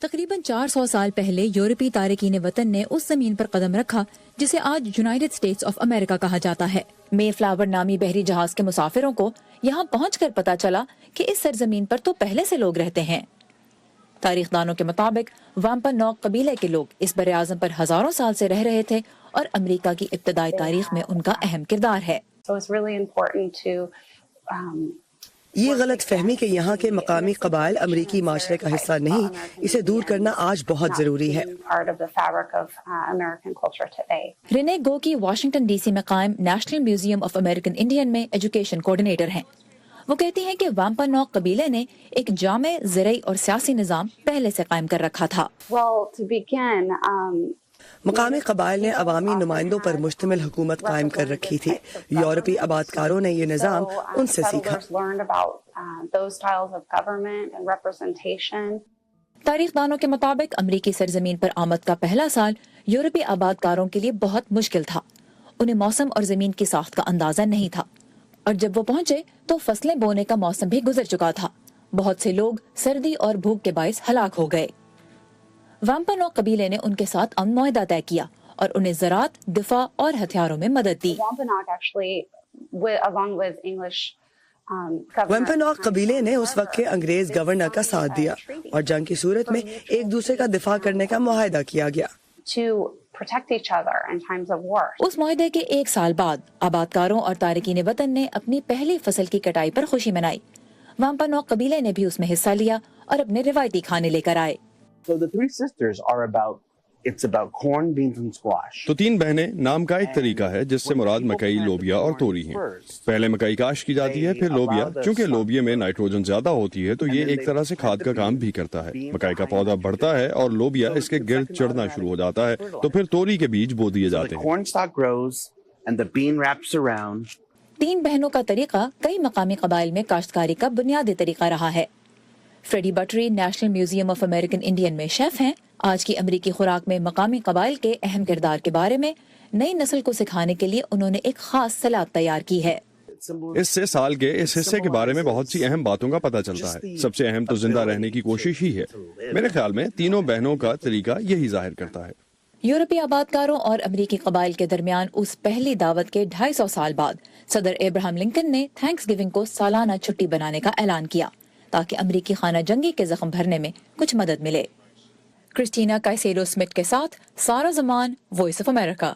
تقریباً 400 سال پہلے یورپی تارکین وطن نے اس زمین پر قدم رکھا جسے آج یونائیٹڈ اسٹیٹس آف امریکہ کہا جاتا ہے۔ مے فلاور نامی بحری جہاز کے مسافروں کو یہاں پہنچ کر پتا چلا کہ اس سرزمین پر تو پہلے سے لوگ رہتے ہیں۔ تاریخ دانوں کے مطابق وامپانوک قبیلے کے لوگ اس براعظم پر ہزاروں سال سے رہ رہے تھے اور امریکہ کی ابتدائی تاریخ میں ان کا اہم کردار ہے۔ یہ غلط فہمی کہ یہاں کے مقامی قبائل امریکی معاشرے کا حصہ نہیں، اسے دور کرنا آج بہت ضروری ہے۔ رنے گوکی واشنگٹن ڈی سی میں قائم national museum of American Indian میں ایجوکیشن کوآرڈینیٹر ہیں۔ وہ کہتی ہیں کہ وامپانوک قبیلے نے ایک جامع زرعی اور سیاسی نظام پہلے سے قائم کر رکھا تھا۔ مقامی قبائل نے عوامی نمائندوں پر مشتمل حکومت قائم کر رکھی تھی۔ یورپی آبادکاروں نے یہ نظام ان سے سیکھا۔ تاریخ دانوں کے مطابق امریکی سرزمین پر آمد کا پہلا سال یورپی آبادکاروں کے لیے بہت مشکل تھا۔ انہیں موسم اور زمین کی ساخت کا اندازہ نہیں تھا، اور جب وہ پہنچے تو فصلیں بونے کا موسم بھی گزر چکا تھا۔ بہت سے لوگ سردی اور بھوک کے باعث ہلاک ہو گئے۔ وامپانوک قبیلے نے ان کے ساتھ امن معاہدہ طے کیا اور انہیں زراعت، دفاع اور ہتھیاروں میں مدد دی۔ وامپانوک قبیلے نے اس وقت کے انگریز گورنر کا ساتھ دیا اور جنگ کی صورت میں ایک دوسرے کا دفاع کرنے کا معاہدہ کیا گیا۔ اس معاہدے کے ایک سال بعد آبادکاروں اور تارکین وطن نے اپنی پہلی فصل کی کٹائی پر خوشی منائی۔ وامپانوک قبیلے نے بھی اس میں حصہ لیا اور اپنے روایتی کھانے لے کر آئے۔ تو تین بہنیں نام کا ایک طریقہ ہے جس سے مراد مکئی، لوبیا اور توری ہیں۔ پہلے مکئی کاشت کی جاتی ہے، پھر لوبیا۔ چونکہ لوبیا میں نائٹروجن زیادہ ہوتی ہے تو یہ ایک طرح سے کھاد کا کام بھی کرتا ہے۔ مکئی کا پودا بڑھتا ہے اور لوبیا اس کے گرد چڑھنا شروع ہو جاتا ہے، تو پھر توری کے بیج بو دیے جاتے ہیں۔ تین بہنوں کا طریقہ کئی مقامی قبائل میں کاشتکاری کا بنیادی طریقہ رہا ہے۔ Freddie بٹری national museum of American Indian میں شیف ہیں۔ آج کی امریکی خوراک میں مقامی قبائل کے اہم کردار کے بارے میں نئی نسل کو سکھانے کے لیے انہوں نے ایک خاص سلاد تیار کی ہے۔ اس سے سال کے اس حصے کے بارے میں بہت سی اہم باتوں کا پتہ چلتا ہے۔ سب سے اہم تو زندہ رہنے کی کوشش ہی ہے۔ میرے خیال میں تینوں بہنوں کا طریقہ یہی ظاہر کرتا ہے۔ یورپی آبادکاروں اور امریکی قبائل کے درمیان اس پہلی دعوت کے 250 سال بعد صدر ابراہم لنکن نے تھینکس گیونگ کو سالانہ چھٹی بنانے کا اعلان کیا تاکہ امریکی خانہ جنگی کے زخم بھرنے میں کچھ مدد ملے۔ کرسٹینا کائسیڈو سمتھ کے ساتھ سارا زمان، وائس آف امریکہ۔